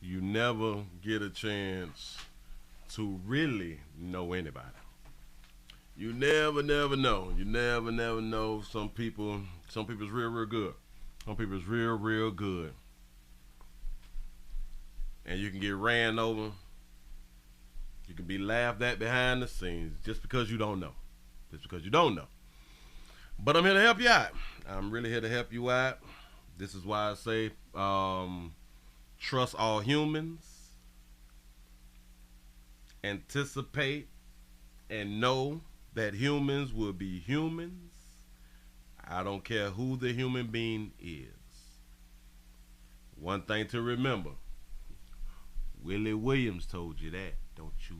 you never get a chance to really know anybody. You never know. You never know. Some people's real good. Some people's real good. And you can get ran over. You can be laughed at behind the scenes just because you don't know. Just because you don't know. But I'm here to help you out. I'm really here to help you out. This is why I say trust all humans, anticipate, and know that humans will be humans. I don't care who the human being is. One thing to remember, Willie Williams told you that. Don't you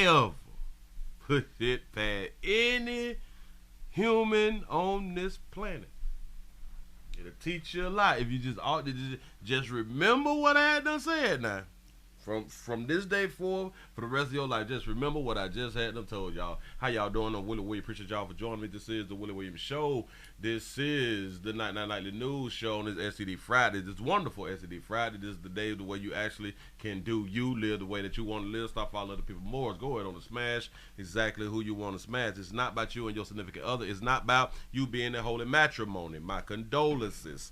ever put it past any human on this planet. It'll teach you a lot if you just remember what I had done said now. From this day forward, for the rest of your life, just remember what I just had done told y'all. How y'all doing? I'm Willie Williams. Appreciate y'all for joining me. This is the Willie Williams Show. This is the Night Nightly News Show on this STD Friday. This wonderful STD Friday. This is the day the way you actually can do you, live the way that you want to live. Stop following other people more. Go ahead on the smash exactly who you want to smash. It's not about you and your significant other. It's not about you being in holy matrimony. My condolences.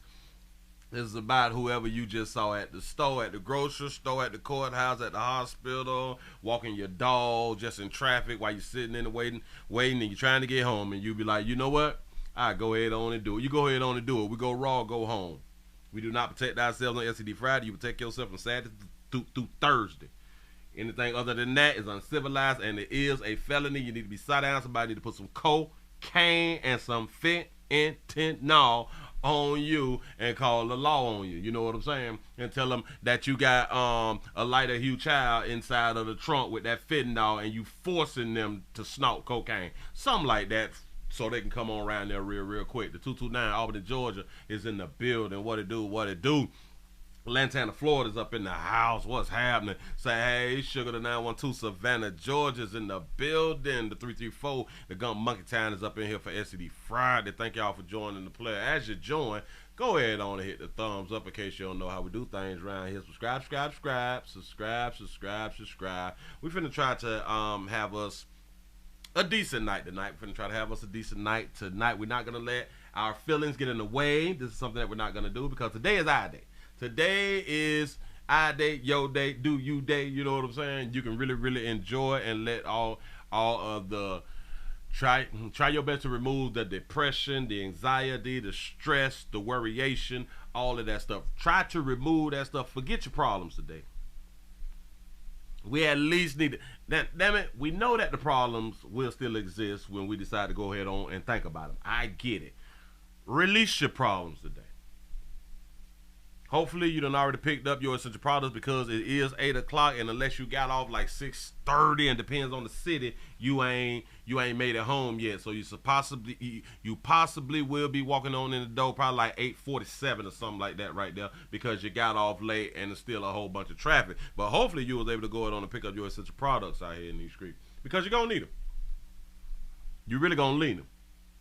This is about whoever you just saw at the store, at the grocery store, at the courthouse, at the hospital, walking your dog, just in traffic while you're sitting in the waiting, and you're trying to get home, and you be like, you know what? I go ahead on and do it. You go ahead on and do it. We go raw, go home. We do not protect ourselves on STD Friday. You protect yourself from Saturday through Thursday. Anything other than that is uncivilized, and it is a felony. You need to be sat down. Somebody need to put some cocaine and some fentanyl on you and call the law on you. You know what I'm saying? And tell them that you got a lighter hue child inside of the trunk with that fentanyl and you forcing them to snort cocaine. Something like that so they can come on around there real quick. The 229 Albany, Georgia is in the building. What it do? Lantana, Florida's up in the house. What's happening? Say, hey, Sugar the 912, Savannah, Georgia's in the building. The 334, the Gump Monkey Town is up in here for STD Friday. Thank y'all for joining the play. As you join, go ahead on and hit the thumbs up in case you don't know how we do things around here. Subscribe. We finna try to have us a decent night tonight. We're finna try to have us a decent night tonight. We're not gonna let our feelings get in the way. This is something that we're not gonna do because today is our day. Today is I day, your day, do you day. You know what I'm saying? You can really enjoy and let all of the try your best to remove the depression, the anxiety, the stress, the worryation, all of that stuff. Try to remove that stuff. Forget your problems today. We at least need to, damn it, we know that the problems will still exist when we decide to go ahead on and think about them. I get it. Release your problems today. Hopefully you done already picked up your essential products because it is 8 o'clock, and unless you got off like 6:30, and depends on the city, you ain't made it home yet. So you possibly will be walking on in the door probably like 8:47 or something like that right there because you got off late and there's still a whole bunch of traffic. But hopefully you was able to go ahead on and pick up your essential products out here in these streets because you're gonna need them. You really gonna need them.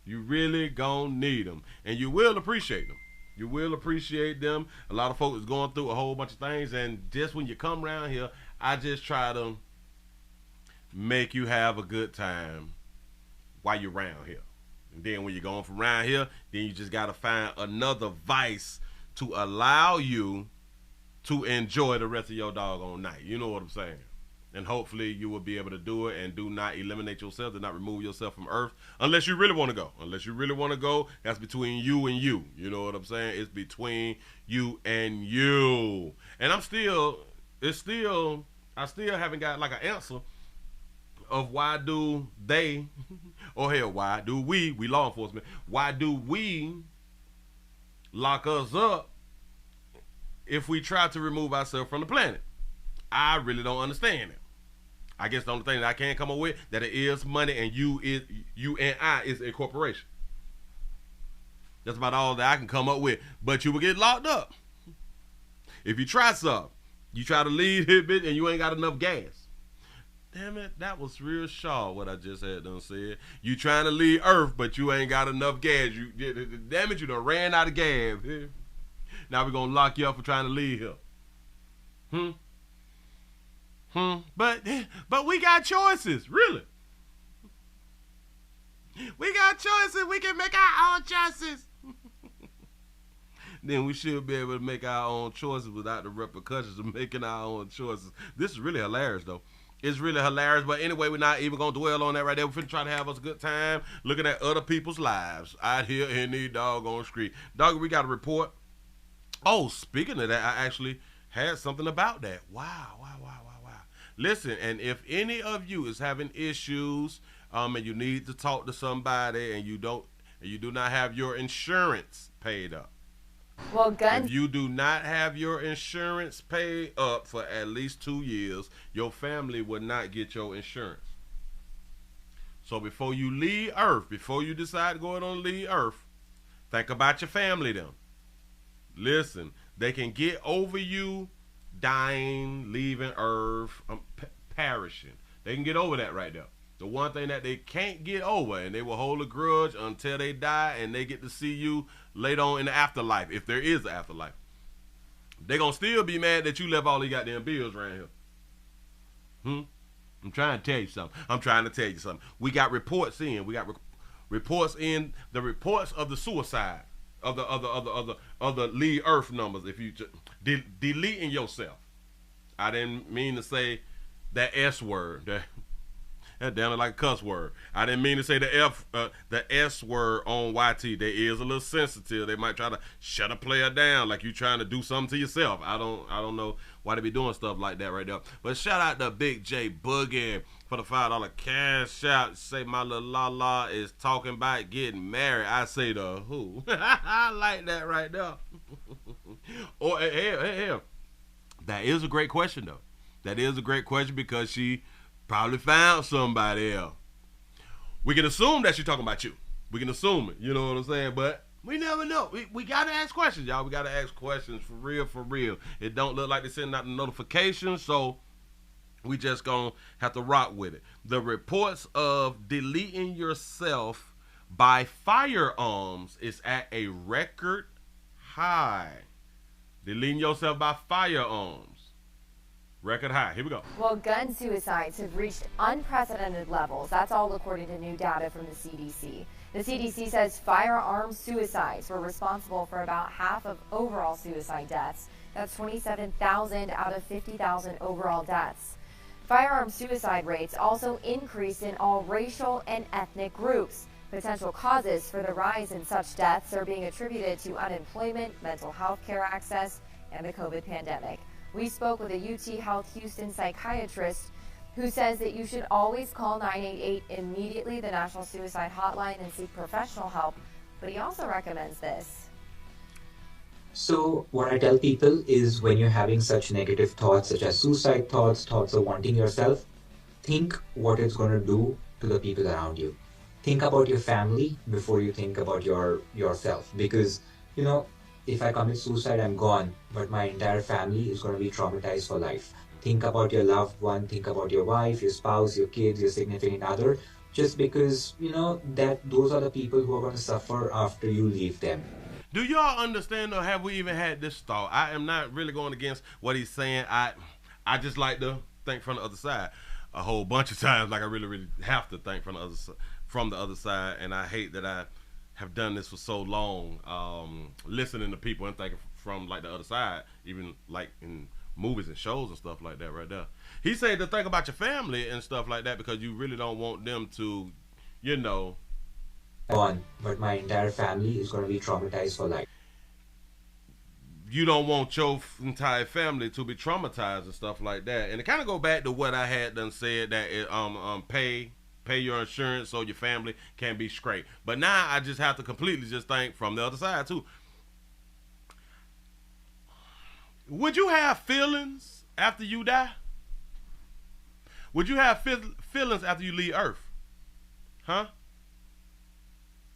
You really gonna need them, and you will appreciate them. You will appreciate them. A lot of folks is going through a whole bunch of things, and just when you come around here, I just try to make you have a good time while you're around here. And then when you're going from around here, then you just got to find another vice to allow you to enjoy the rest of your doggone night. You know what I'm saying? And hopefully you will be able to do it and do not eliminate yourself, do not remove yourself from earth unless you really want to go. Unless you really want to go, that's between you and you. You know what I'm saying? It's between you and you. And I still haven't got like an answer of why do they, or hell, why do we law enforcement, why do we lock us up if we try to remove ourselves from the planet? I really don't understand it. I guess the only thing that I can come up with that it is money and you and I is a corporation. That's about all that I can come up with. But you will get locked up if you try something. You try to leave here, bitch, and you ain't got enough gas. Damn it, that was real sharp what I just had done said. You trying to leave Earth, but you ain't got enough gas. Damn it, you done ran out of gas. Now we're gonna lock you up for trying to leave here. But we got choices, really. We got choices. We can make our own choices. Then we should be able to make our own choices without the repercussions of making our own choices. This is really hilarious, though. It's really hilarious. But anyway, we're not even going to dwell on that right there. We're finna try to have us a good time looking at other people's lives out here in the doggone street. Dog, we got a report. Oh, speaking of that, I actually had something about that. Wow. Listen, and if any of you is having issues and you need to talk to somebody and you do not have your insurance paid up. Well, if you do not have your insurance paid up for at least 2 years, your family will not get your insurance. So before you leave Earth, before you decide to go on to leave Earth, think about your family then. Listen, they can get over you dying, leaving Earth, perishing. They can get over that right there. The one thing that they can't get over, and they will hold a grudge until they die and they get to see you later on in the afterlife, if there is an afterlife. They're going to still be mad that you left all these goddamn bills around here. I'm trying to tell you something. We got reports in. Reports in. The reports of the suicide of the leave Earth numbers. If you deleting yourself. I didn't mean to say that S word. That damn like a cuss word. I didn't mean to say the S word on YT. They is a little sensitive. They might try to shut a player down like you trying to do something to yourself. I don't know why they be doing stuff like that right there. But shout out to Big J Boogie for the $5 cash out. Say my little la is talking about getting married. I say the who. I like that right there. Or hell. That is a great question though. That is a great question because she probably found somebody else. We can assume that she's talking about you. We can assume it. You know what I'm saying? But we never know. We got to ask questions, y'all. We got to ask questions for real. It don't look like they're sending out the notifications, so we just going to have to rock with it. The reports of deleting yourself by firearms is at a record high. Deleting yourself by firearms. Record high. Here we go. Well, gun suicides have reached unprecedented levels. That's all according to new data from the CDC. The CDC says firearm suicides were responsible for about half of overall suicide deaths. That's 27,000 out of 50,000 overall deaths. Firearm suicide rates also increased in all racial and ethnic groups. Potential causes for the rise in such deaths are being attributed to unemployment, mental health care access, and the COVID pandemic. We spoke with a UT Health Houston psychiatrist who says that you should always call 988 immediately, the National Suicide Hotline, and seek professional help. But he also recommends this. So what I tell people is when you're having such negative thoughts, such as suicide thoughts of wanting yourself, think what it's going to do to the people around you. Think about your family before you think about yourself. Because, if I commit suicide, I'm gone, but my entire family is going to be traumatized for life. Think about your loved one, think about your wife, your spouse, your kids, your significant other, just because, that those are the people who are going to suffer after you leave them. Do y'all understand, or have we even had this thought? I am not really going against what he's saying. I just like to think from the other side a whole bunch of times, like I really have to think from the other side, and I hate that I have done this for so long, listening to people and thinking from like the other side, even like in movies and shows and stuff like that right there. He said to think about your family and stuff like that because you really don't want them to, Gone, but my entire family is going to be traumatized for life. You don't want your entire family to be traumatized and stuff like that. And it kind of go back to what I had done said that pay your insurance so your family can be straight. But now I just have to completely just think from the other side too. Would you have feelings after you die? Would you have feelings after you leave Earth? Huh?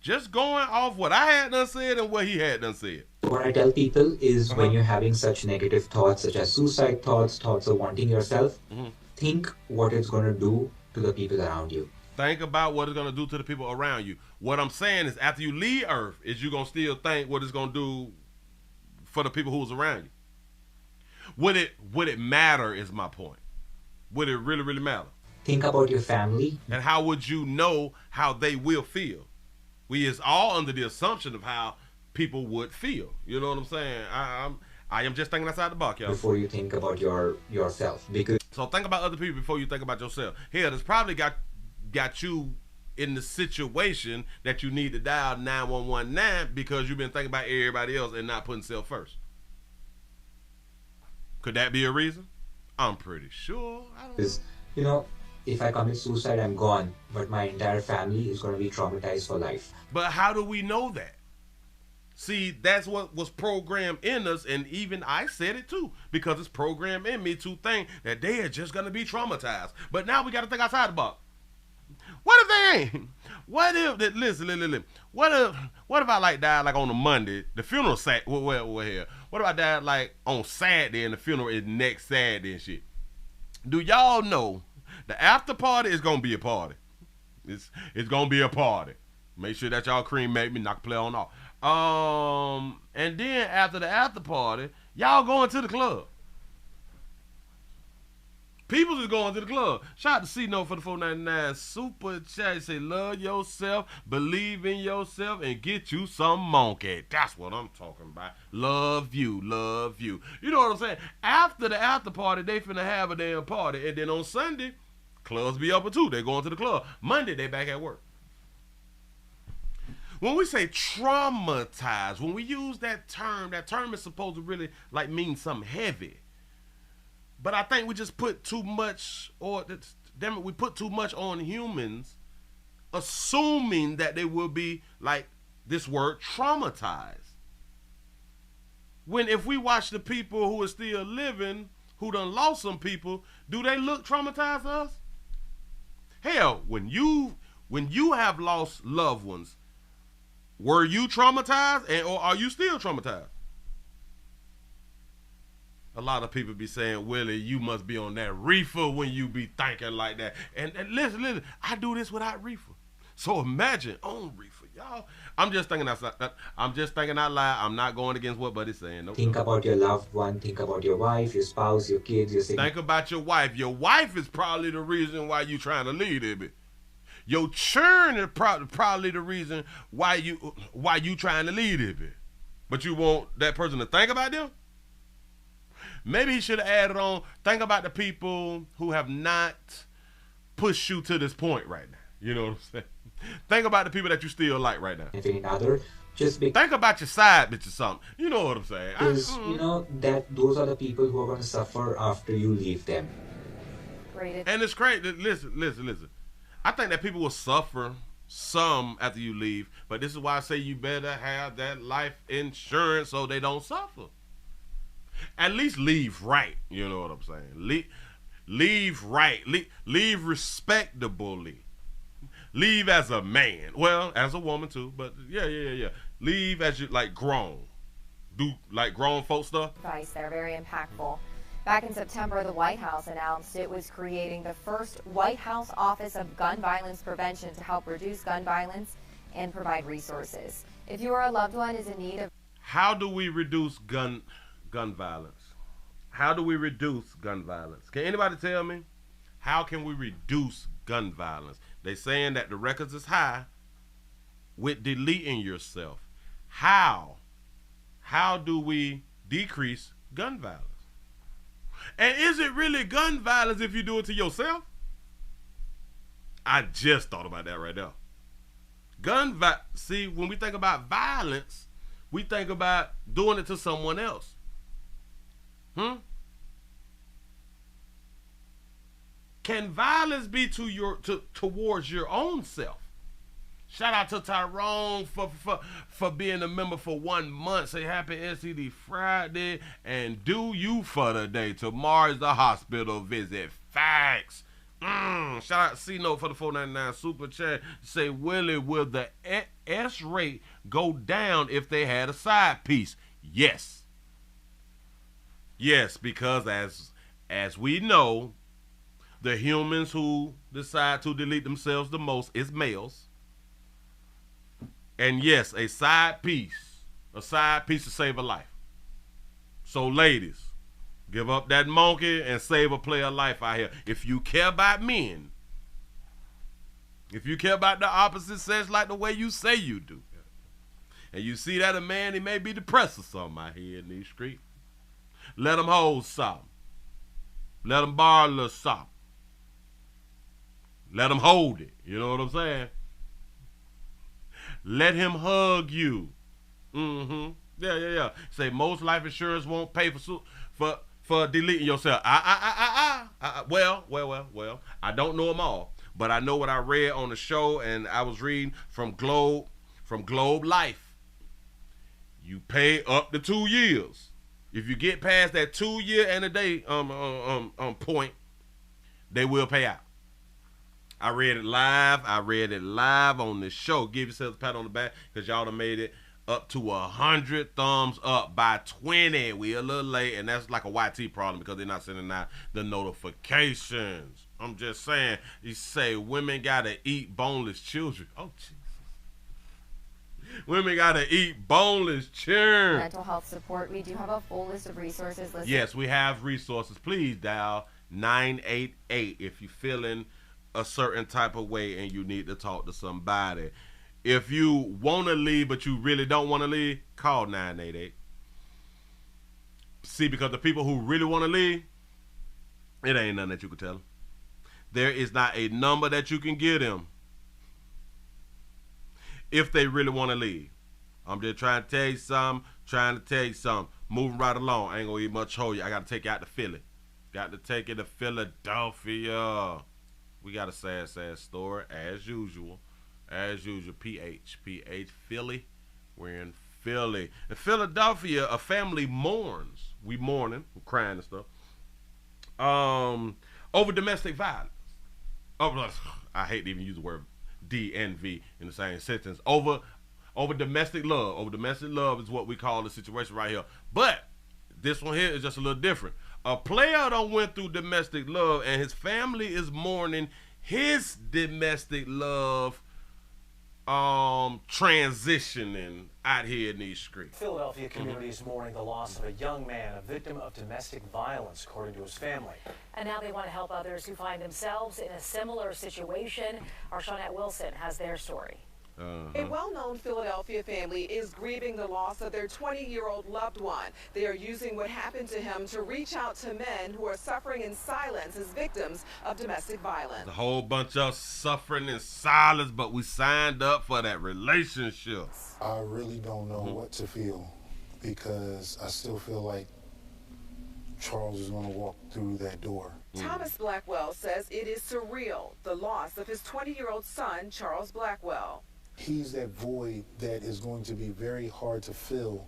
Just going off what I had done said and what he had done said. What I tell people is when you're having such negative thoughts, such as suicide thoughts of wanting yourself, think what it's going to do to the people around you. Think about what it's going to do to the people around you. What I'm saying is after you leave Earth, is you going to still think what it's going to do for the people who's around you. Would it matter is my point. Would it really, really matter? Think about your family. And how would you know how they will feel? We is all under the assumption of how people would feel. You know what I'm saying? I am just thinking outside the box, y'all. Before you think about yourself, because So think about other people before you think about yourself. Hell, that's probably got you in the situation that you need to dial 9119 because you've been thinking about everybody else and not putting self first. Could that be a reason? I'm pretty sure. I don't know. you know, if I commit suicide, I'm gone, but my entire family is going to be traumatized for life. But how do we know that? See, that's what was programmed in us, and even I said it too, because it's programmed in me to think that they are just going to be traumatized. But now we got to think outside the box. What if they ain't? What if, listen, what if I like died like on a Monday, the funeral sat, well here. What if I died like on Saturday and the funeral is next Saturday and shit? Do y'all know the after party is going to be a party? It's going to be a party. Make sure that y'all cremate me, knock the play on off. And then after the after party, y'all going to the club. People is going to the club. Shout out to C-Note for the $4.99 super chat. Say, love yourself, believe in yourself, and get you some monkey. That's what I'm talking about. Love you, love you. You know what I'm saying? After the after party, they finna have a damn party. And then on Sunday, clubs be open too. They going to the club. Monday, they back at work. When we say traumatized, when we use that term is supposed to really like mean something heavy. But I think we just put too much, we put too much on humans, assuming that they will be like this word traumatized. When if we watch the people who are still living, who done lost some people, do they look traumatized to us? Hell, when you have lost loved ones, were you traumatized, or are you still traumatized? A lot of people be saying, Willie, you must be on that reefer when you be thinking like that. And listen, I do this without reefer. So imagine on reefer, y'all. I'm just thinking outside. I'm just thinking out loud. I'm not going against what Buddy's saying. No, think about your loved one. Think about your wife, your spouse, your kids, your siblings. Think about your wife. Your wife is probably the reason why you trying to leave it. Your churn is probably the reason why you trying to leave it. But you want that person to think about them? Maybe he should have added on, think about the people who have not pushed you to this point right now. You know what I'm saying? Think about the people that you still like right now. If any other, think about your side bitch or something. You know what I'm saying? Because you know that those are the people who are going to suffer after you leave them. Rated. And it's crazy. Listen. I think that people will suffer some after you leave, but this is why I say you better have that life insurance so they don't suffer. At least leave right. You know what I'm saying? Leave right. Leave respectably. Leave as a man. Well, as a woman too. But yeah. Leave as you like grown. Do like grown folk stuff. Advice there, very impactful. Back in September, the White House announced it was creating the first White House Office of Gun Violence Prevention to help reduce gun violence and provide resources. If you or a loved one is in need of... How do we reduce gun violence? How do we reduce gun violence? Can anybody tell me? How can we reduce gun violence? They saying that the records is high with deleting yourself. How do we decrease gun violence? And is it really gun violence if you do it to yourself? I just thought about that right now. See, when we think about violence, we think about doing it to someone else. Can violence be towards your own self? Shout out to Tyrone for being a member for 1 month. Say happy STD Friday and do you for the day. Tomorrow's the hospital visit. Facts. Shout out C-Note for the $4.99 super chat. Say, Willie, will the S rate go down if they had a side piece? Yes. Yes, because as we know, the humans who decide to delete themselves the most is males. And yes, a side piece to save a life. So ladies, Give up that monkey and save a player life out here. If you care about men, if you care about the opposite sex like the way you say you do, and you see that a man, he may be depressed or something out here in these streets, let him hold something. Let him borrow a little something. Let him hold it. You know what I'm saying? Let him hug you. Yeah. Say most life insurance won't pay for deleting yourself. Well. I don't know them all, but I know what I read on the show, and I was reading from Globe Life. You pay up to 2 years. If you get past that 2 year and a day point, they will pay out. I read it live on the show. Give yourselves a pat on the back because y'all done made it up to 100 thumbs up by 20. We a little late, and that's like a YT problem because they're not sending out the notifications. I'm just saying, you say women gotta eat boneless children. Oh, Jesus. Women gotta eat boneless children. Mental health support. We do have a full list of resources listed. Yes, we have resources. Please dial 988 if you're feeling a certain type of way and you need to talk to somebody. If you want to leave but you really don't want to leave, call 988. See, because the people who really want to leave, it ain't nothing that you can tell them. There is not a number that you can give them if they really want to leave. I'm just trying to tell you something. Moving right along. I ain't going to eat much hold you. I got to take you out to Philly. Got to take you to Philadelphia. We got a sad story, as usual. PH, Philly. We're in Philly. In Philadelphia, a family mourns. We mourning, we're crying and stuff. Over domestic violence. I hate to even use the word D and V in the same sentence. Over domestic love. Over domestic love is what we call the situation right here. But this one here is just a little different. A player done went through domestic love, and his family is mourning his domestic love transitioning out here in these streets. Philadelphia community is mourning the loss of a young man, a victim of domestic violence, according to his family. And now they want to help others who find themselves in a similar situation. Our Shawnette Wilson has their story. A well-known Philadelphia family is grieving the loss of their 20-year-old loved one. They are using what happened to him to reach out to men who are suffering in silence as victims of domestic violence. A whole bunch of suffering in silence, but we signed up for that relationship. I really don't know what to feel because I still feel like Charles is going to walk through that door. Thomas Blackwell says it is surreal, the loss of his 20-year-old son, Charles Blackwell. He's that void that is going to be very hard to fill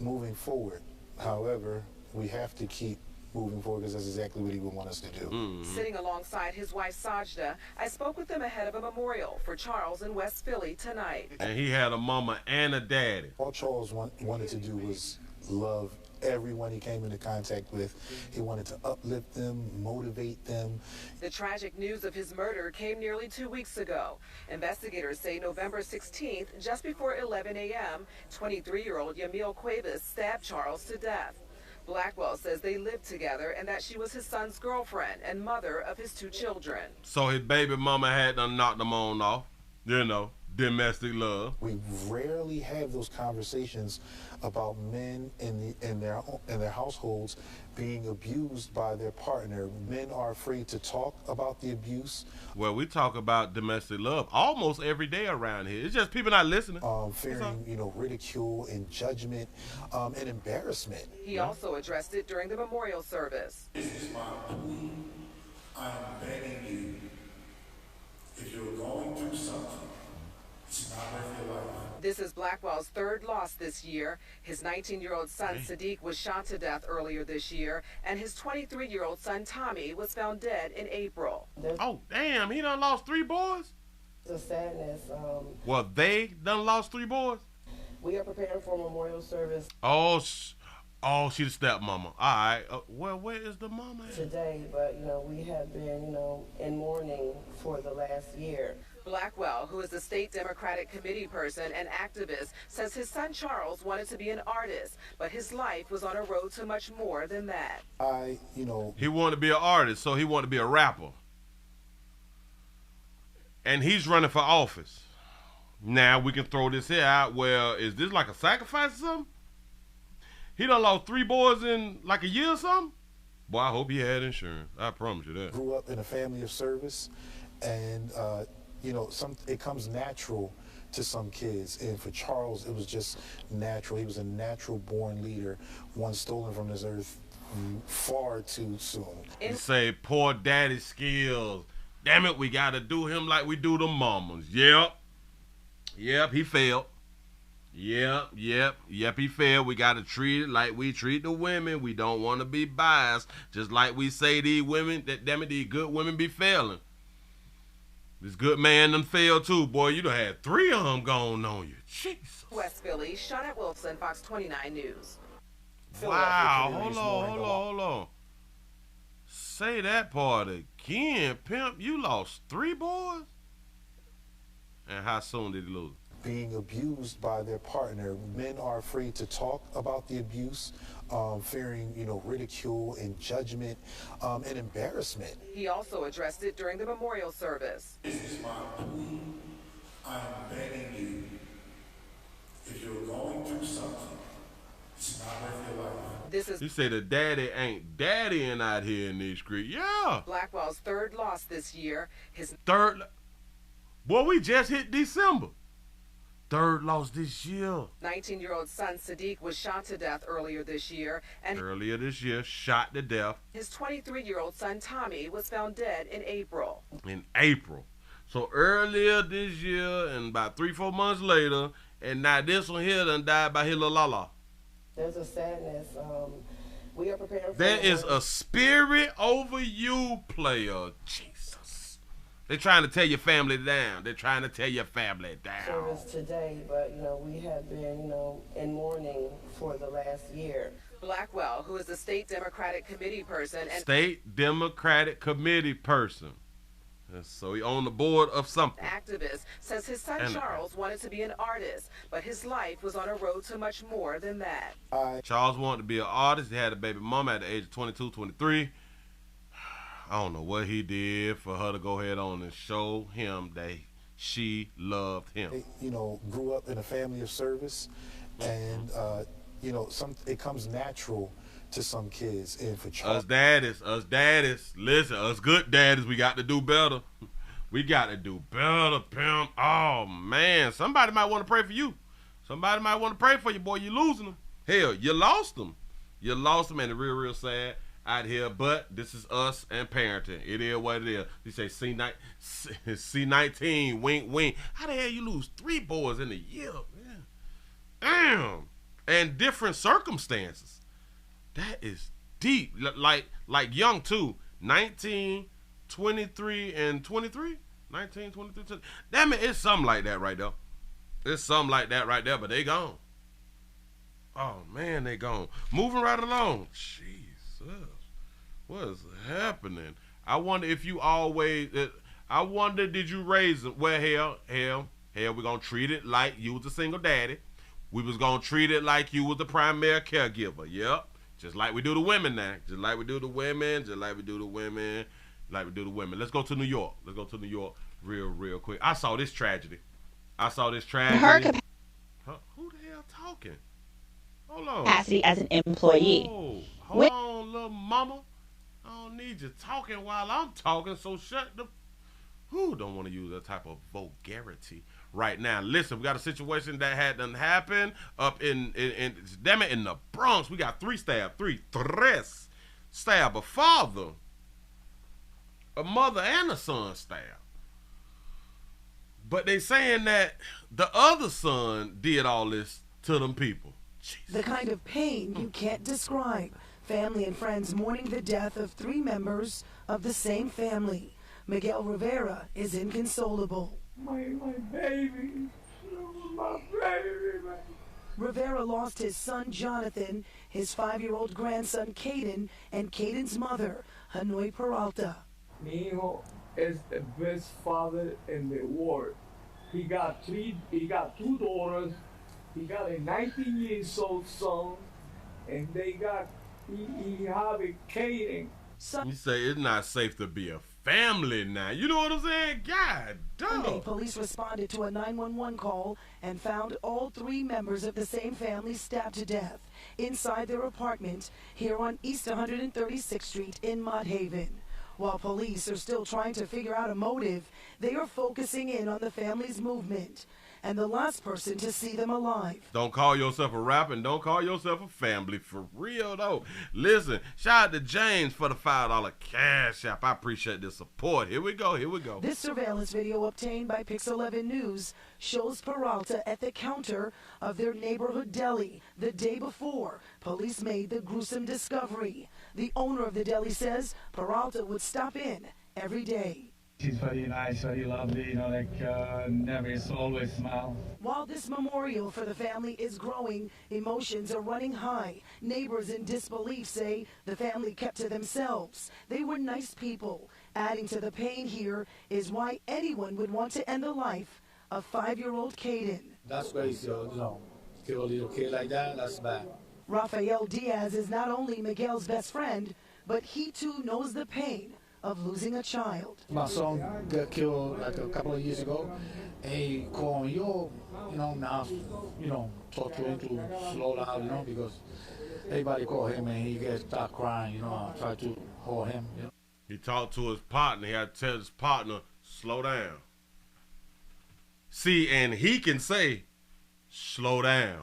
moving forward. However, we have to keep moving forward because that's exactly what he would want us to do. Sitting alongside his wife, Sajda, I spoke with them ahead of a memorial for Charles in West Philly tonight. And he had a mama and a daddy. All Charles wanted to do was love everyone he came into contact with. He wanted to uplift them, motivate them. The tragic news of his murder came nearly 2 weeks ago. Investigators say November 16th, just before 11 a.m., 23-year-old Yamil Cuevas stabbed Charles to death. Blackwell says they lived together and that she was his son's girlfriend and mother of his 2 children. So his baby mama had done knocked him on off, you know, domestic love. We rarely have those conversations about men in their households being abused by their partner. Men are afraid to talk about the abuse. Well, we talk about domestic love almost every day around here. It's just people not listening. Fearing, ridicule and judgment and embarrassment. He also addressed it during the memorial service. This is my plea. I am begging you, if you're going through something, it's not worth your life. This is Blackwell's 3rd loss this year. His 19-year-old son, Sadiq, was shot to death earlier this year, and his 23-year-old son, Tommy, was found dead in April. Oh, damn, he done lost 3 boys? The sadness. Well, they done lost 3 boys? We are preparing for a memorial service. Oh, she's the stepmama. All right. Well, where is the mama at? Today, but, we have been, in mourning for the last year. Blackwell, who is a state Democratic committee person and activist, says his son Charles wanted to be an artist, but his life was on a road to much more than that. He wanted to be an artist, so he wanted to be a rapper. And he's running for office. Now we can throw this here out. Well, is this like a sacrifice or something? He done lost 3 boys in like a year or something? Boy, I hope he had insurance. I promise you that. Grew up in a family of service, and it comes natural to some kids. And for Charles, it was just natural. He was a natural born leader, one stolen from this earth far too soon. You say poor daddy skills. Damn it, we gotta do him like we do the mamas. Yep, he failed. Yep, he failed. We gotta treat it like we treat the women. We don't want to be biased. Just like we say these women, that damn it, these good women be failing. This good man done failed too, boy. You done had 3 of them going on you. Jesus. West Philly, Shawnette Wilson, Fox 29 News. Wow, hold on. Say that part again, pimp. You lost 3 boys? And how soon did he lose? Being abused by their partner. Men are afraid to talk about the abuse, fearing, ridicule and judgment and embarrassment. He also addressed it during the memorial service. This is my plea. I am begging you, if you're going through something, it's not worth your life. You say the daddy ain't daddying out here in these streets. Yeah. Blackwell's 3rd loss this year. His 3rd. Boy, we just hit December. 3rd loss this year. 19-year-old son Sadiq was shot to death earlier this year. And shot to death. His 23-year-old son Tommy was found dead in April. So earlier this year and about 3-4 months later, and now this one here done died by his little lala. There's a sadness. We are preparing for There is a spirit over you, player. Jesus. They're trying to tear your family down. Service today, but we have been in mourning for the last year. Blackwell, who is a state Democratic committee person So he on the board of something. Activist says his son Charles wanted to be an artist, but his life was on a road to much more than that. Charles wanted to be an artist. He had a baby mama at the age of 22, 23. I don't know what he did for her to go ahead on and show him that she loved him. Grew up in a family of service, and it comes natural to some kids. And for Charles, us daddies, listen, us good daddies, we got to do better. We got to do better, pimp. Oh man, somebody might want to pray for you. Somebody might want to pray for you, boy. You losing them. Hell, you lost them. You lost them, and it's real sad out here. But this is us and parenting. It is what it is. You say C19, wink, wink. How the hell you lose 3 boys in a year? Man. Damn. And different circumstances. That is deep. Like young too. 19, 23, and 23? 19, 23, 20. Damn it, it's something like that right there. It's something like that right there, but they gone. Oh, man, they gone. Moving right along. Jesus. What is happening? I wonder if you always... I wonder, did you raise them? Well, hell, we're going to treat it like you was a single daddy. We was going to treat it like you was the primary caregiver. Yep. Just like we do the women now. Just like we do the women. Let's go to New York. Real quick. I saw this tragedy. Huh? Who the hell talking? Hold on. Capacity as an employee. Oh, hold on, little mama. I don't need you talking while I'm talking, so shut the... Who don't want to use that type of vulgarity right now? Listen, we got a situation that had done happen up in the Bronx. We got 3 stab a father, a mother, and a son stabbed. But they saying that the other son did all this to them people. Jesus. The kind of pain you can't describe. Family and friends mourning the death of 3 members of the same family. Miguel Rivera is inconsolable. My baby. My baby. Rivera lost his son Jonathan, his 5-year-old grandson Caden, and Caden's mother, Hanoi Peralta. Mi hijo is the best father in the world. He got two daughters. He got a 19-year-old son, and he have a Kaden. You say it's not safe to be a family now. You know what I'm saying? God Sunday, damn. police responded to a 911 call and found all 3 members of the same family stabbed to death inside their apartment here on East 136th Street in Mott Haven. While police are still trying to figure out a motive, they are focusing in on the family's movement and the last person to see them alive. Don't call yourself a rapper and don't call yourself a family. For real, though. Listen, shout out to James for the $5 cash app. I appreciate the support. Here we go. Here we go. This surveillance video obtained by Pix 11 News shows Peralta at the counter of their neighborhood deli the day before police made the gruesome discovery. The owner of the deli says Peralta would stop in every day. She's very nice, very lovely, never is always smile. While this memorial for the family is growing, emotions are running high. Neighbors in disbelief say the family kept to themselves. They were nice people. Adding to the pain here is why anyone would want to end the life of 5-year-old Kaden. That's crazy, kill a little kid like that, that's bad. Rafael Diaz is not only Miguel's best friend, but he too knows the pain of losing a child. My son got killed like a couple of years ago, and he called me, now, talk to him to slow down, because everybody call him and he gets start crying, I try to hold him, He talked to his partner. He had to tell his partner, slow down. See, and he can say, slow down.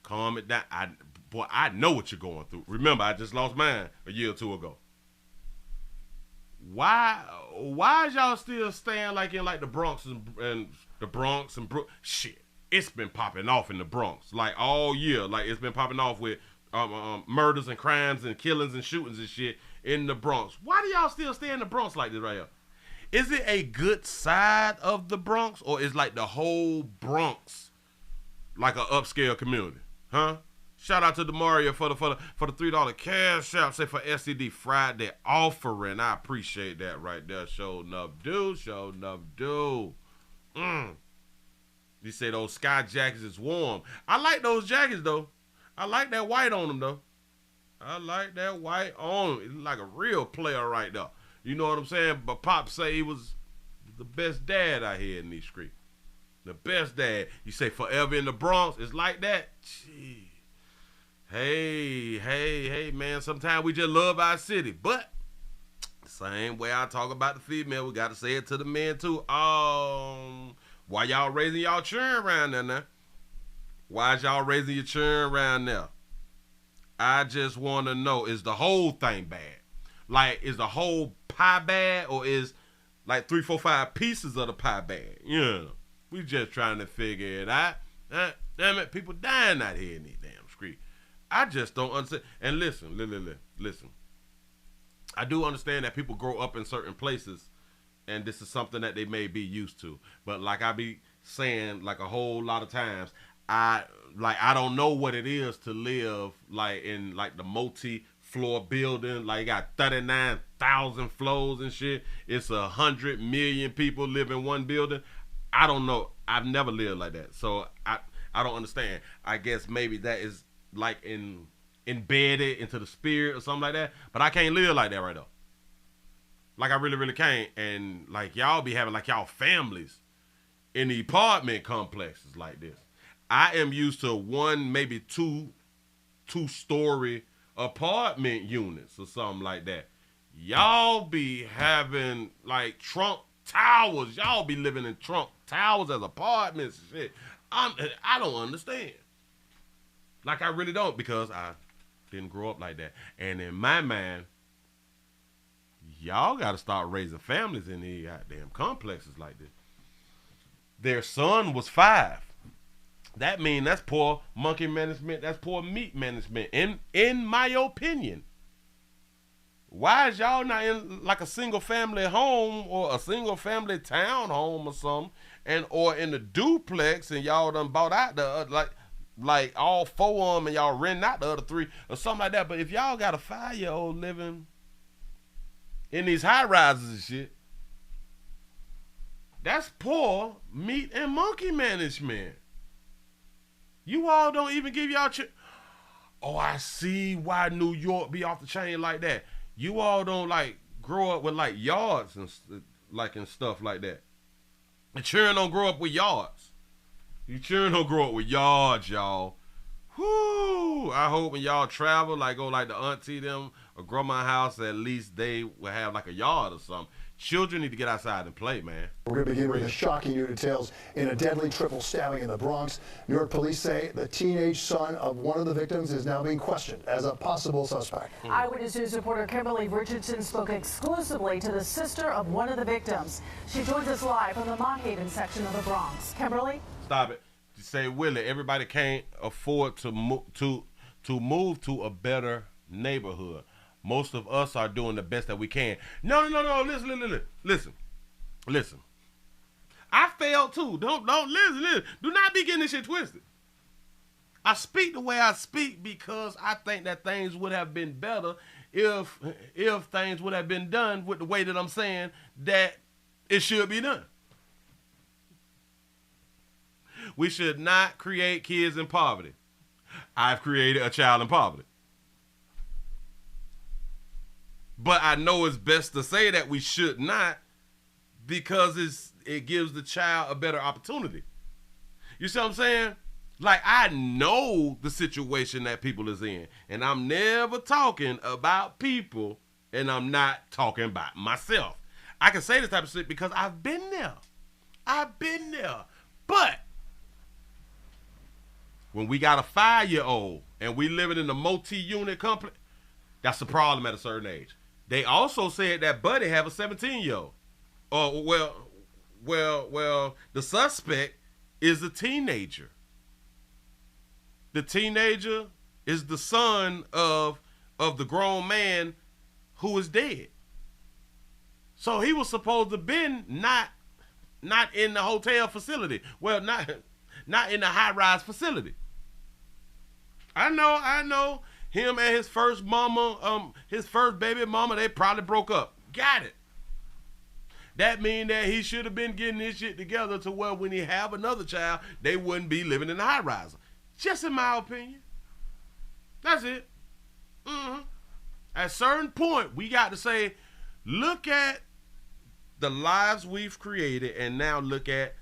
Calm it down. I know what you're going through. Remember, I just lost mine a year or 2 ago. Why is y'all still staying like in like the Bronx and the Bronx and shit? It's been popping off in the Bronx like all year. Like it's been popping off with murders and crimes and killings and shootings and shit in the Bronx. Why do y'all still stay in the Bronx like this right here? Is it a good side of the Bronx, or is like the whole Bronx like an upscale community? Huh? Shout out to Demario for the $3 cash app. Say for SCD Friday offering. I appreciate that right there. Show enough do. You say those sky jackets is warm. I like those jackets though. I like that white on them though. I like that white on them. It's like a real player right there. You know what I'm saying? But Pop say he was the best dad out here in these streets. The best dad. You say forever in the Bronx. It's like that. Gee. Hey, man. Sometimes we just love our city. But same way I talk about the female, we got to say it to the men too. Why y'all raising y'all children around there now? Why is y'all raising your children around there? I just want to know, is the whole thing bad? Like, is the whole pie bad, or is like 3, 4, 5 pieces of the pie bad? Yeah. We just trying to figure it out. Damn it, people dying out here in these damn streets. I just don't understand. And listen. I do understand that people grow up in certain places, and this is something that they may be used to. But like I be saying, like a whole lot of times, I don't know what it is to live like in like the multi-floor building. Like, you got 39,000 floors and shit. It's 100 million people live in one building. I don't know. I've never lived like that, so I don't understand. I guess maybe that is like embedded into the spirit or something like that. But I can't live like that right now. Like, I really can't. And like, y'all be having like y'all families in the apartment complexes like this. I am used to 1, maybe 2-story apartment units or something like that. Y'all be having like Trump towers. Y'all be living in Trump towers as apartments and shit. I don't understand. Like, I really don't, because I didn't grow up like that. And in my mind, y'all got to start raising families in these goddamn complexes like this. Their son was 5. That mean that's poor monkey management. That's poor meat management. In my opinion. Why is y'all not in like a single family home or a single family town home or something, or in a duplex, and y'all done bought out the like all 4 of them and y'all rent out the other 3 or something like that? But if y'all got a 5-year-old living in these high rises and shit, That's poor meat and monkey management. You all don't even give y'all oh, I see why New York be off the chain like that. You all don't like grow up with like yards and and stuff like that. The children don't grow up with yards. You children don't grow up with yards, y'all. Whoo! I hope when y'all travel, like go like the auntie them or grandma house, at least they will have like a yard or something. Children need to get outside and play, man. We're going to begin with the shocking new details in a deadly triple stabbing in the Bronx. New York police say the teenage son of one of the victims is now being questioned as a possible suspect. Eyewitness News reporter Kimberly Richardson spoke exclusively to the sister of one of the victims. She joins us live from the Mott Haven section of the Bronx. Kimberly? Stop it. You say, Willie, everybody can't afford to move to a better neighborhood. Most of us are doing the best that we can. No. Listen. I failed too. Don't listen. Do not be getting this shit twisted. I speak the way I speak because I think that things would have been better if things would have been done with the way that I'm saying that it should be done. We should not create kids in poverty. I've created a child in poverty. But I know it's best to say that we should not because it gives the child a better opportunity. You see what I'm saying? Like, I know the situation that people is in, and I'm never talking about people, and I'm not talking about myself. I can say this type of shit because I've been there. But when we got a 5-year-old and we living in a multi-unit complex, that's the problem at a certain age. They also said that Buddy have a 17-year-old. Well, the suspect is a teenager. The teenager is the son of the grown man who is dead. So he was supposed to been not in the hotel facility. Well, not in the high-rise facility. I know. Him and his first mama, his first baby mama, they probably broke up. Got it. That mean that he should have been getting this shit together to where when he have another child, they wouldn't be living in the high rise. Just in my opinion. That's it. At a certain point, we got to say, look at the lives we've created and now look at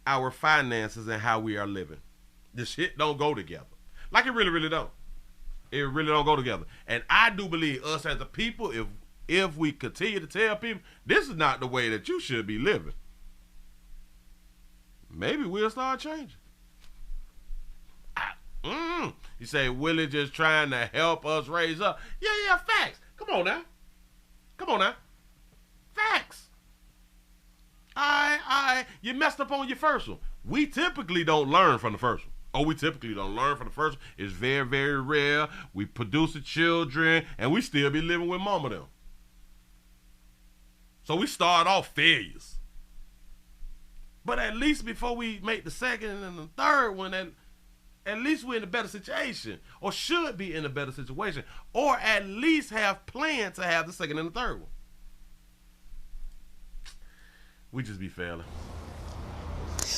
our finances and how we are living. This shit don't go together. Like it really, really don't. It really don't go together. And I do believe us as a people, if we continue to tell people, this is not the way that you should be living, maybe we'll start changing. You say, Willie just trying to help us raise up. Yeah, facts. Come on now. Facts. You messed up on your first one. We typically don't learn from the first one. It's very, very rare. We produce the children, and we still be living with mama them. So we start off failures. But at least before we make the second and the third one, at least we're in a better situation, or should be in a better situation, or at least have planned to have the second and the third one. We just be failing.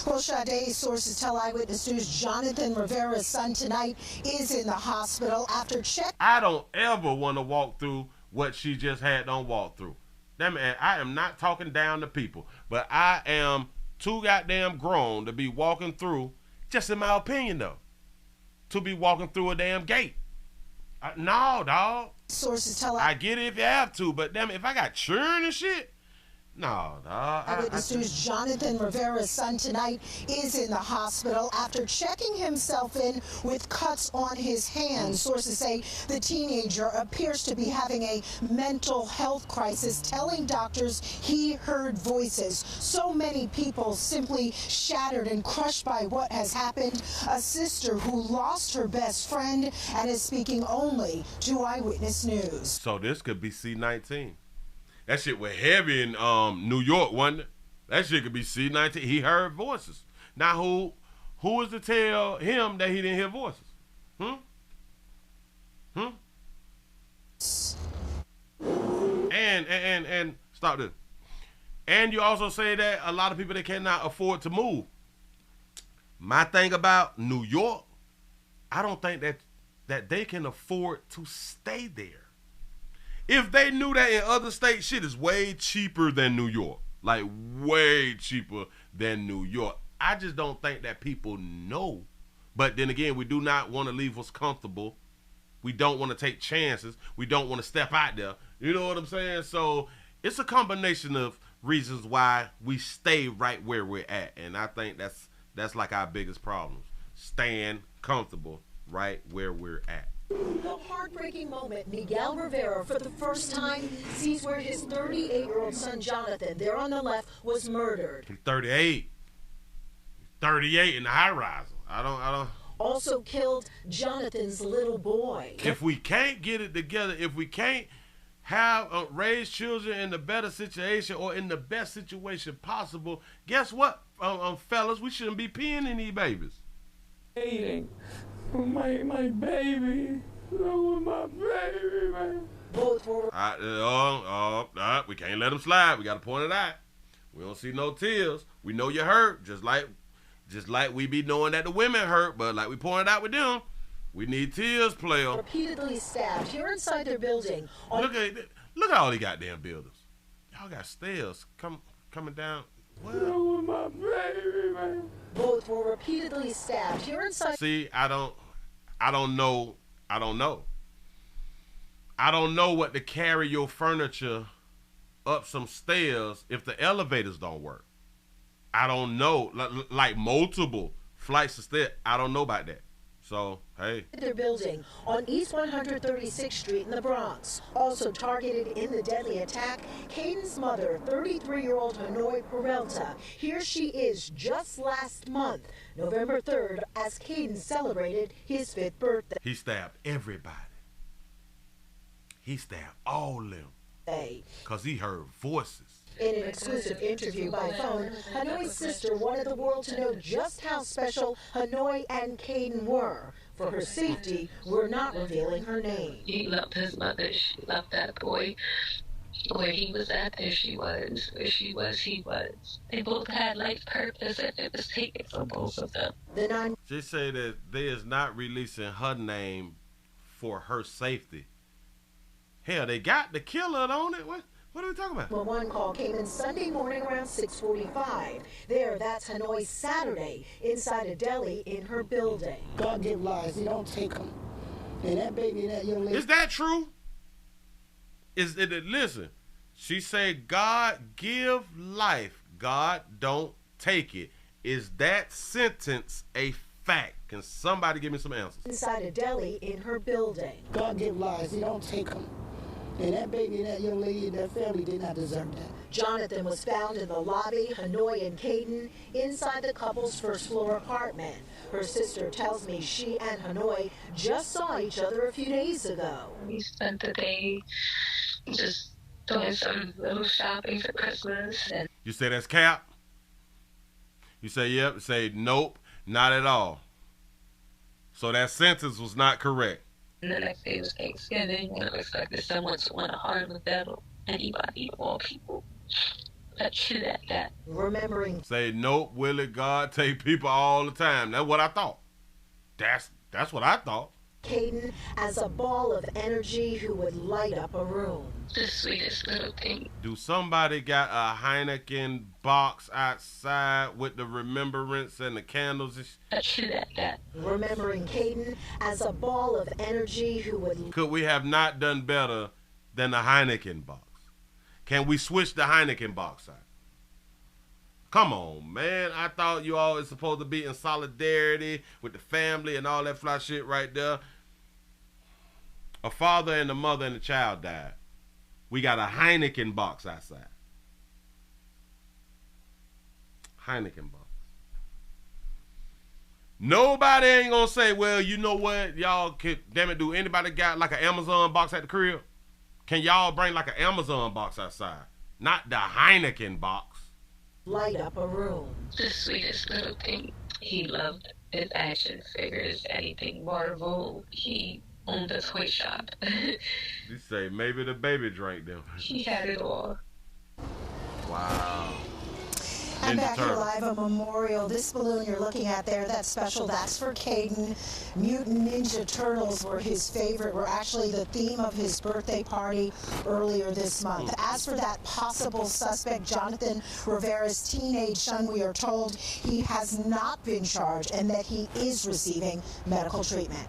Well, Sade, sources tell Eyewitness News Jonathan Rivera's son tonight is in the hospital after check. I don't ever want to walk through what she just had done walk through. That man, I am not talking down to people, but I am too goddamn grown to be walking through, just in my opinion though, to be walking through a damn gate. No, dog. Sources tell I get it if you have to, but damn, if I got churn and shit, no, dog. Eyewitness News Jonathan Rivera's son tonight is in the hospital after checking himself in with cuts on his hands. Sources say the teenager appears to be having a mental health crisis, telling doctors he heard voices. So many people simply shattered and crushed by what has happened. A sister who lost her best friend and is speaking only to Eyewitness News. So this could be C-19. That shit was heavy in New York, wasn't it? That shit could be C-19. He heard voices. Now who is to tell him that he didn't hear voices? And stop this. And you also say that a lot of people that cannot afford to move. My thing about New York, I don't think that they can afford to stay there. If they knew that in other states, shit is way cheaper than New York. Like, way cheaper than New York. I just don't think that people know. But then again, we do not want to leave us comfortable. We don't want to take chances. We don't want to step out there. You know what I'm saying? So it's a combination of reasons why we stay right where we're at. And I think that's like our biggest problems. Staying comfortable right where we're at. The heartbreaking moment, Miguel Rivera, for the first time, sees where his 38-year-old son, Jonathan, there on the left, was murdered. He's 38. 38 in the high-rise. I don't. Also killed Jonathan's little boy. If we can't get it together, if we can't have raise children in the better situation or in the best situation possible, guess what, fellas? We shouldn't be peeing in these babies. Hating. My baby. Oh, my baby, man. Both were. We can't let them slide. We got to point it out. We don't see no tears. We know you hurt, just like we be knowing that the women hurt, but like we pointed out with them, we need tears, player. Repeatedly stabbed here inside their building. Look at all these goddamn buildings. Y'all got stairs coming down. Oh, my baby, man. Both were repeatedly stabbed here inside. See, I don't know. I don't know what to carry your furniture up some stairs if the elevators don't work. I don't know. Like multiple flights of stairs. I don't know about that. So, hey. Their building on East 136th Street in the Bronx. Also targeted in the deadly attack, Caden's mother, 33-year-old Hanoi Peralta. Here she is just last month, November 3rd, as Caden celebrated his 5th birthday. He stabbed everybody. He stabbed all of them. Because he heard voices. In an exclusive interview by phone, Hanoi's sister wanted the world to know just how special Hanoi and Caden were. For her safety, we're not revealing her name. He loved his mother. She loved that boy. Where he was at, there she was. Where she was, he was. They both had life purpose, and it was taken from both of them. She said that they is not releasing her name for her safety. Hell, they got the killer on it. What are we talking about? Well, one call came in Sunday morning around 6:45. There, that's Hanoi Saturday, inside a deli in her building. God give lives, he don't take them. And that baby, that young lady. Is that true? Listen, she said God give life, God don't take it. Is that sentence a fact? Can somebody give me some answers? Inside a deli in her building. God give lives, he don't take them. And that baby, that young lady, and that family did not deserve that. Jonathan was found in the lobby, Hanoi and Caden, inside the couple's first-floor apartment. Her sister tells me she and Hanoi just saw each other a few days ago. We spent the day just doing some little shopping for Christmas. And you say that's cap? You say yep, say nope, not at all. So that sentence was not correct. And the next day was Thanksgiving, and I expected someone to want to harm the devil, anybody, all people. But shoot at that. Remembering. Say nope, Willie, God take people all the time. That's what I thought. That's what I thought. Caden as a ball of energy who would light up a room. The sweetest little thing. Do somebody got a Heineken box outside with the remembrance and the candles? Shoot at that. Remembering Caden as a ball of energy who would. Could we have not done better than the Heineken box? Can we switch the Heineken box out? Come on, man. I thought you all was supposed to be in solidarity with the family and all that fly shit right there. A father and a mother and a child died. We got a Heineken box outside. Heineken box. Nobody ain't gonna say, well, you know what, y'all could, damn it, do anybody got like an Amazon box at the crib? Can y'all bring like an Amazon box outside? Not the Heineken box. Light up a room. The sweetest little thing. He loved his action figures, anything Marvel. He owned a toy shop. You say maybe the baby drank them. He had it all. Wow. And Ninja back here Turtle. live, a memorial. This balloon you're looking at there, that's special. That's for Caden. Mutant Ninja Turtles were his favorite, were actually the theme of his birthday party earlier this month. As for that possible suspect, Jonathan Rivera's teenage son, we are told he has not been charged and that he is receiving medical treatment.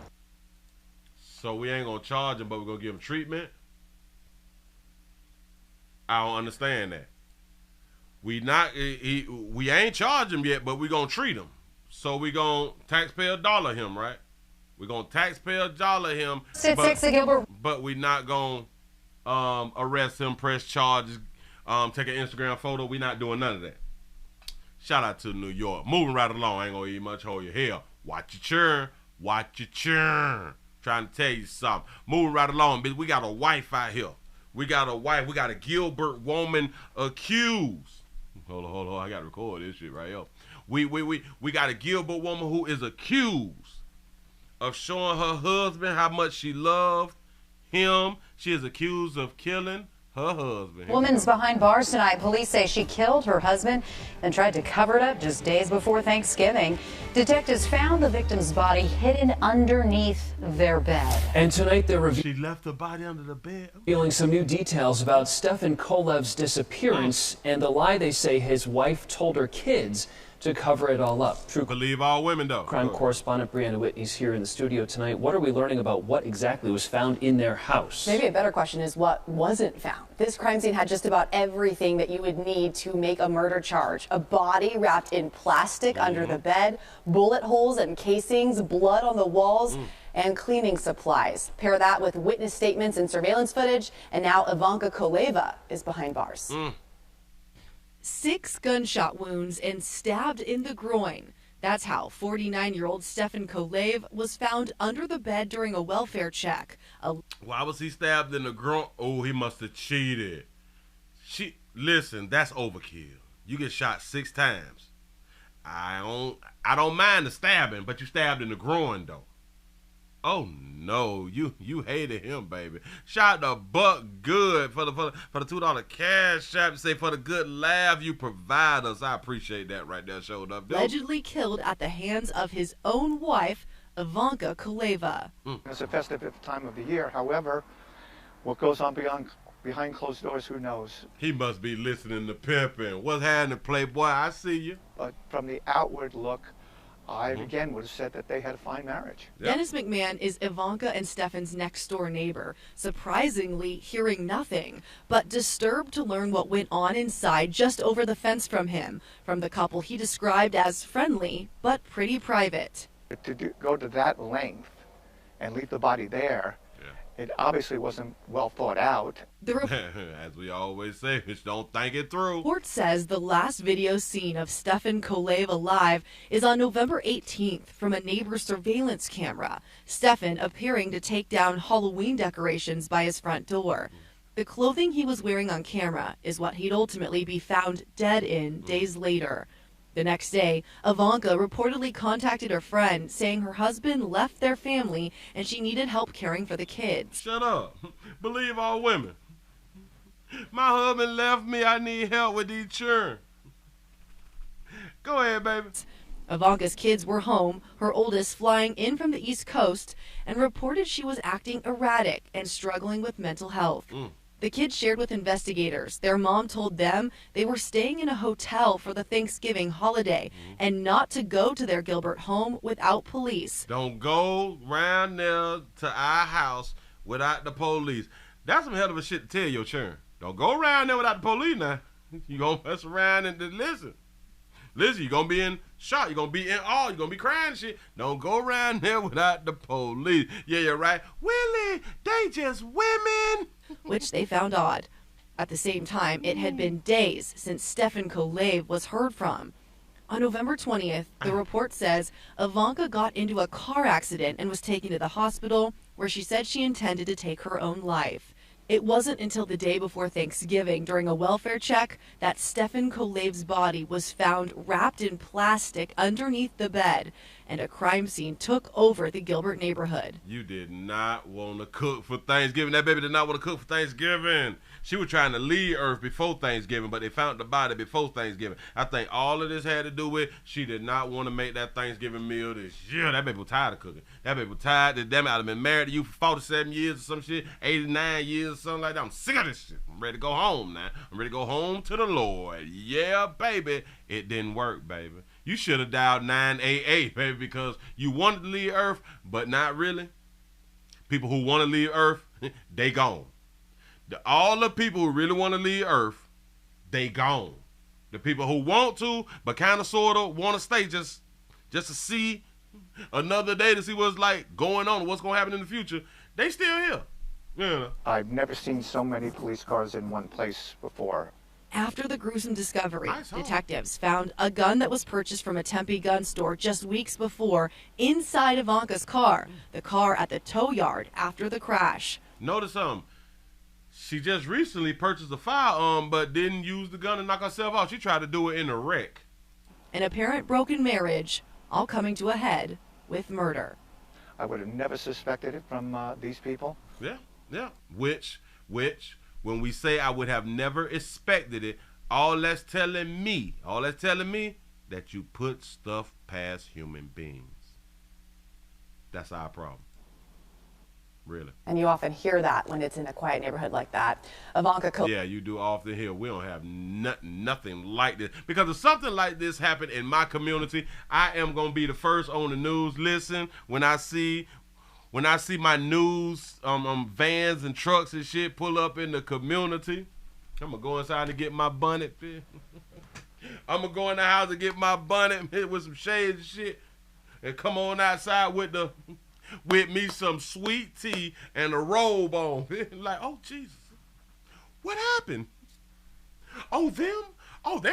So we ain't gonna charge him, but we're gonna give him treatment? I don't understand that. We ain't charged him yet, but we gonna treat him. So we gonna taxpayer dollar him, right? We gonna taxpayer dollar him. But we not gonna arrest him, press charges, take an Instagram photo. We not doing none of that. Shout out to New York. Moving right along. I ain't gonna eat much. Hold your hell. Watch your churn. Watch your churn. Trying to tell you something. Moving right along, bitch. We got a wife out here. We got a wife. We got a Gilbert woman accused. Hold on. I gotta record this shit right here. We got a Gilbert woman who is accused of showing her husband how much she loved him. She is accused of killing her husband. Woman's behind bars tonight. Police say she killed her husband and tried to cover it up just days before Thanksgiving. Detectives found the victim's body hidden underneath their bed. And tonight they're She left the body under the bed. revealing some new details about Stefan Kolev's disappearance and the lie they say his wife told her kids to cover it all up. True Believe all women, though. Crime correspondent Brianna Whitney's here in the studio tonight. What are we learning about what exactly was found in their house? Maybe a better question is what wasn't found. This crime scene had just about everything that you would need to make a murder charge. A body wrapped in plastic under the bed, bullet holes and casings, blood on the walls, and cleaning supplies. Pair that with witness statements and surveillance footage, and now Ivanka Koleva is behind bars. 6 gunshot wounds and stabbed in the groin. That's how 49-year-old Stefan Kolev was found under the bed during a welfare check. Why was he stabbed in the groin? Oh, he must have cheated. Listen, that's overkill. You get shot 6 times. I don't mind the stabbing, but you stabbed in the groin though. Oh no, you hated him, baby. Shot the buck good for the $2 cash app. Say for the good laugh you provide us. I appreciate that right there. Showed up. Allegedly killed at the hands of his own wife, Ivanka Koleva. It's a festive time of the year. However, what goes on behind closed doors, who knows? He must be listening to pimping. What's happening, Playboy? I see you. But from the outward look, I again would have said that they had a fine marriage. Dennis McMahon is Ivanka and Stefan's next door neighbor, surprisingly hearing nothing, but disturbed to learn what went on inside just over the fence from him, from the couple he described as friendly but pretty private. To go to that length and leave the body there, it obviously wasn't well thought out. As we always say, just don't think it through. Report says the last video seen of Stefan Kolev alive is on November 18th from a neighbor's surveillance camera. Stefan appearing to take down Halloween decorations by his front door. The clothing he was wearing on camera is what he'd ultimately be found dead in days later. The next day, Ivanka reportedly contacted her friend saying her husband left their family and she needed help caring for the kids. Shut up. Believe all women. My husband left me. I need help with these children. Go ahead, baby. Ivanka's kids were home, her oldest flying in from the East Coast, and reported she was acting erratic and struggling with mental health. The kids shared with investigators their mom told them they were staying in a hotel for the Thanksgiving holiday and not to go to their Gilbert home without police. Don't go round there to our house without the police. That's some hell of a shit to tell your children. Don't go around there without the police now. You gonna mess around and listen. Listen, you're gonna be in shock. You're gonna be in awe. You're gonna be crying and shit. Don't go around there without the police. Yeah, you're right. Willie, they just women. Which they found odd. At the same time, it had been days since Stefan Kolev was heard from. On November 20th, the report says Ivanka got into a car accident and was taken to the hospital, where she said she intended to take her own life. It wasn't until the day before Thanksgiving, during a welfare check, that Stefan Kolev's body was found wrapped in plastic underneath the bed. and a crime scene took over the Gilbert neighborhood. You did not want to cook for Thanksgiving. That baby did not want to cook for Thanksgiving. She was trying to leave Earth before Thanksgiving, but they found the body before Thanksgiving. I think all of this had to do with she did not want to make that Thanksgiving meal this year. That baby was tired of cooking. That baby was tired. That damn, I've been married to you for 47 years or some shit, 89 years or something like that. I'm sick of this shit. I'm ready to go home now. I'm ready to go home to the Lord. Yeah, baby. It didn't work, baby. You should have dialed 988, baby, because you wanted to leave Earth, but not really. People who want to leave Earth, they gone. All the people who really want to leave Earth, they gone. The people who want to, but kind of sort of want to stay just to see another day, to see what's like going on, what's going to happen in the future, they still here. Yeah. I've never seen so many police cars in one place before. After the gruesome discovery, detectives found a gun that was purchased from a Tempe gun store just weeks before inside Ivanka's car, the car at the tow yard after the crash. Notice something. She just recently purchased a firearm, but didn't use the gun to knock herself out. She tried to do it in a wreck. An apparent broken marriage, all coming to a head with murder. I would have never suspected it from these people. Yeah. Which, when we say I would have never expected it, all that's telling me that you put stuff past human beings. That's our problem. Really. And you often hear that when it's in a quiet neighborhood like that. Ivanka Kolev. Yeah, you do often hear. We don't have nothing like this. Because if something like this happened in my community, I am going to be the first on the news. Listen, when I see my news vans and trucks and shit pull up in the community, I'm going to go inside and get my bonnet. I'm going to go in the house and get my bonnet with some shades and shit and come on outside with me some sweet tea and a robe on. Like, oh, Jesus. What happened? Oh, them? Oh, they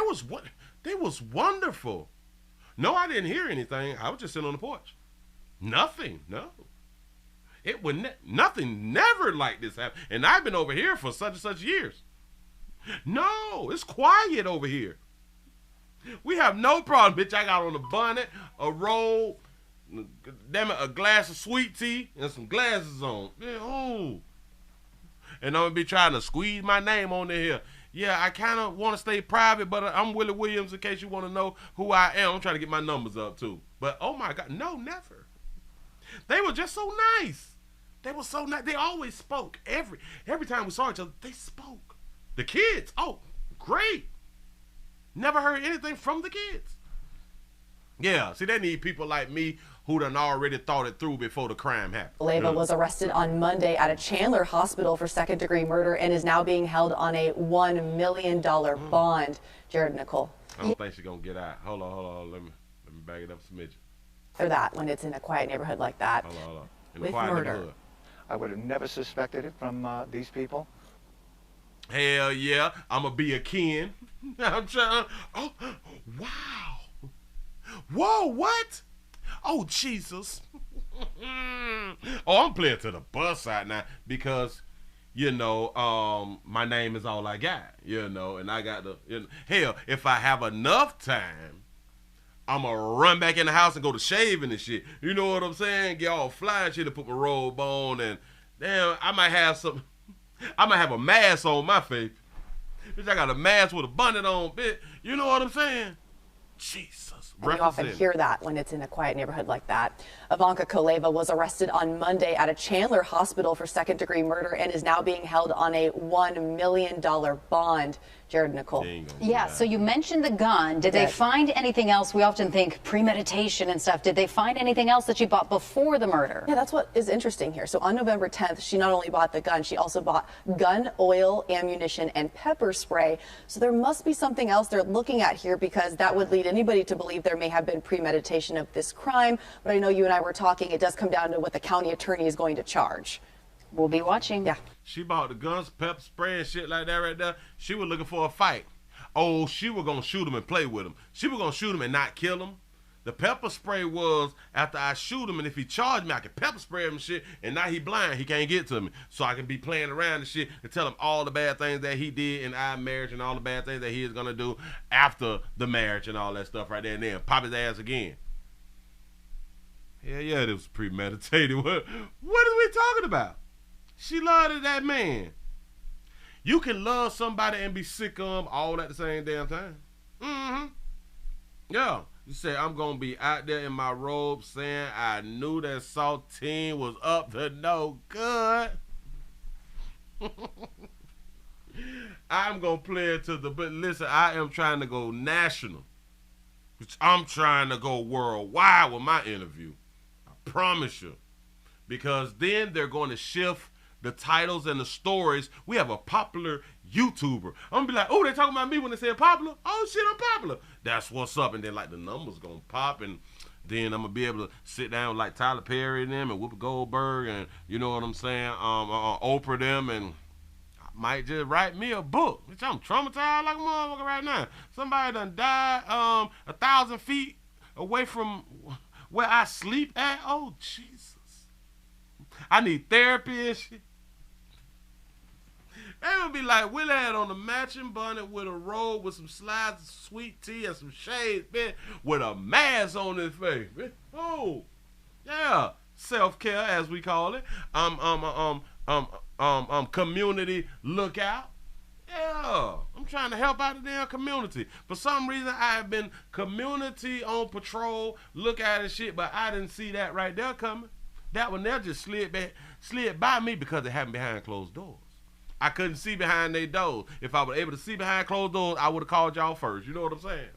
was wonderful. No, I didn't hear anything. I was just sitting on the porch. Nothing, no. It would nothing, never like this happened. And I've been over here for such and such years. No, it's quiet over here. We have no problem, bitch. I got on a bonnet, a robe, damn it, a glass of sweet tea, and some glasses on. Yeah, oh. And I'm going to be trying to squeeze my name on here. Yeah, I kind of want to stay private, but I'm Willie Williams in case you want to know who I am. I'm trying to get my numbers up, too. But, oh, my God, no, never. They were just so nice. They were so nice. They always spoke. Every time we saw each other, they spoke. The kids, oh, great. Never heard anything from the kids. Yeah, see, they need people like me who done already thought it through before the crime happened. Kolev was arrested on Monday at a Chandler hospital for second-degree murder and is now being held on a $1 million bond. Jared Nicole. I don't think she's going to get out. Hold on. Let me back it up a smidge. For that, when it's in a quiet neighborhood like that. Hold on. With murder. I would have never suspected it from these people. Hell yeah, I'm going to be a kin. I'm trying. Oh, wow. Whoa, what? Oh, Jesus. Oh, I'm playing to the bus right now because, my name is all I got, and I got the, hell, if I have enough time, I'm going to run back in the house and go to shaving and shit. You know what I'm saying? Get all fly and shit and put my robe on and, damn, I might have a mask on my face. Bitch, I got a mask with a bonnet on, bitch. You know what I'm saying? Jesus. And you often hear that when it's in a quiet neighborhood like that. Ivanka Kolev was arrested on Monday at a Chandler hospital for second-degree murder and is now being held on a $1 million bond. Jared Nicole. Yeah, so you mentioned the gun. Did they find anything else? We often think premeditation and stuff. Did they find anything else that she bought before the murder? Yeah, that's what is interesting here. So on November 10th, she not only bought the gun, she also bought gun, oil, ammunition, and pepper spray. So there must be something else they're looking at here because that would lead anybody to believe there may have been premeditation of this crime. But I know you and I were talking, it does come down to what the county attorney is going to charge. We'll be watching. Yeah. She bought the guns, pepper spray, and shit like that right there. She was looking for a fight. Oh, she was going to shoot him and play with him. She was going to shoot him and not kill him. The pepper spray was after I shoot him, and if he charged me, I can pepper spray him and shit, and now he blind. He can't get to me. So I can be playing around and shit and tell him all the bad things that he did in our marriage and all the bad things that he is going to do after the marriage and all that stuff right there and then. Pop his ass again. Yeah, it was premeditated. What are we talking about? She loved that man. You can love somebody and be sick of them all at the same damn time. Mm-hmm. Yeah. You say, I'm going to be out there in my robe saying I knew that saltine was up to no good. I'm going to play it to the... But listen, I am trying to go national. I'm trying to go worldwide with my interview. I promise you. Because then they're going to shift the titles and the stories. We have a popular YouTuber. I'm going to be like, oh, they talking about me when they say popular? Oh, shit, I'm popular. That's what's up. And then, like, the numbers going to pop. And then I'm going to be able to sit down with, like, Tyler Perry and them and Whoopi Goldberg and, you know what I'm saying, Oprah them. And I might just write me a book. Which I'm traumatized like a motherfucker right now. Somebody done died 1,000 feet away from where I sleep at. Oh, Jesus. I need therapy and shit. They would be like, Willie had on a matching bonnet with a robe with some slides of sweet tea and some shades, man, with a mask on his face. Man. Oh, yeah, self-care as we call it. Community lookout. Yeah, I'm trying to help out the damn community. For some reason, I have been community on patrol, look at it shit, but I didn't see that right there coming. That one there just slid by me because it happened behind closed doors. I couldn't see behind their doors. If I was able to see behind closed doors, I would have called y'all first. You know what I'm saying?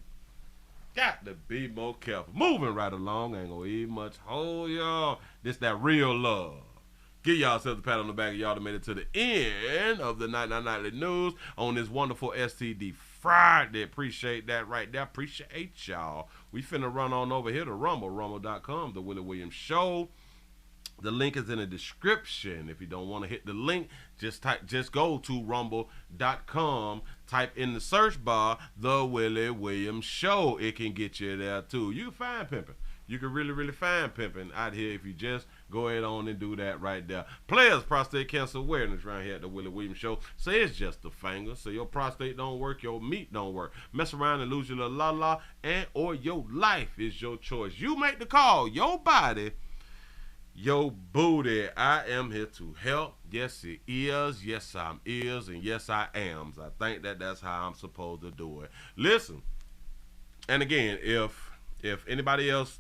Got to be more careful. Moving right along. Ain't gonna eat much. Hold y'all. This that real love. Give yourself a pat on the back of y'all that made it to the end of the Nightly News on this wonderful STD Friday. Appreciate that right there. Appreciate y'all. We finna run on over here to Rumble, rumble.com, the Willie Williams Show. The link is in the description. If you don't want to hit the link, just go to rumble.com, type in the search bar, The Willie Williams Show. It can get you there too. You can find pimping. You can really find pimping out here if you just go ahead on and do that right there. Players prostate cancer awareness right here at the Willie Williams Show. Say it's just a finger. So your prostate don't work, your meat don't work. Mess around and lose your little la-la, and or your life is your choice. You make the call. Your body, your booty. I am here to help. Yes, it is. Yes, I'm is. And yes, I am. I think that's how I'm supposed to do it. Listen. And again, if anybody else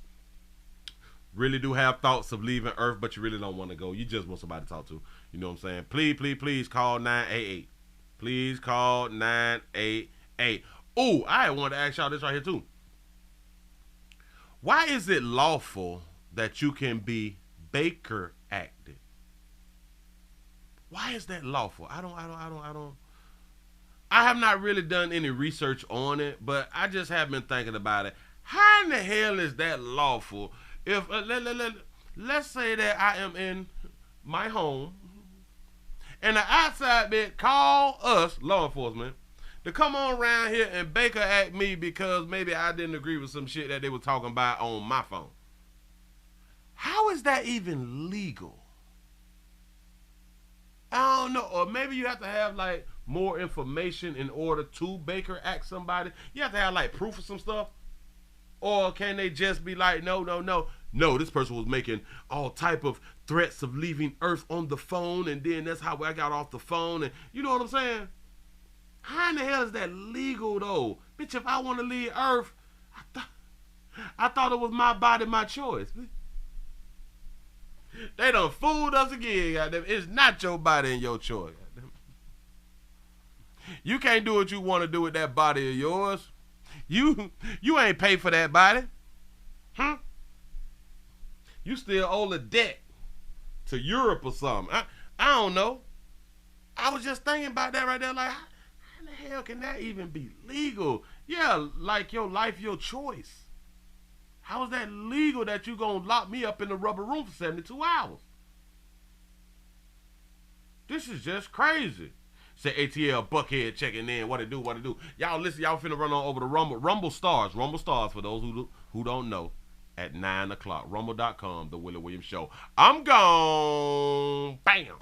really do have thoughts of leaving Earth, but you really don't want to go, you just want somebody to talk to, you know what I'm saying? Please call 988. Please call 988. Oh, I wanted to ask y'all this right here too. Why is it lawful that you can be Baker acted? Why is that lawful? I have not really done any research on it, but I just have been thinking about it. How in the hell is that lawful? If let's say that I am in my home and the outside bit call us, law enforcement, to come on around here and Baker act me because maybe I didn't agree with some shit that they were talking about on my phone. How is that even legal? I don't know. Or maybe you have to have like more information in order to Baker act somebody. You have to have like proof of some stuff. Or can they just be like, no, this person was making all type of threats of leaving Earth on the phone, and then that's how I got off the phone, and you know what I'm saying? How in the hell is that legal though? Bitch, if I want to leave Earth, I thought it was my body, my choice. They done fooled us again, goddamn. It's not your body and your choice. Goddamn. You can't do what you want to do with that body of yours. You ain't paid for that body. Huh? You still owe a debt to Europe or something. I don't know. I was just thinking about that right there. Like, how in the hell can that even be legal? Yeah, like your life, your choice. How is that legal that you gonna lock me up in the rubber room for 72 hours? This is just crazy. Say ATL Buckhead checking in. What it do? Y'all listen, y'all finna run on over to Rumble Stars for those who don't know, at 9 o'clock. Rumble.com, the Willie Williams Show. I'm gone. Bam.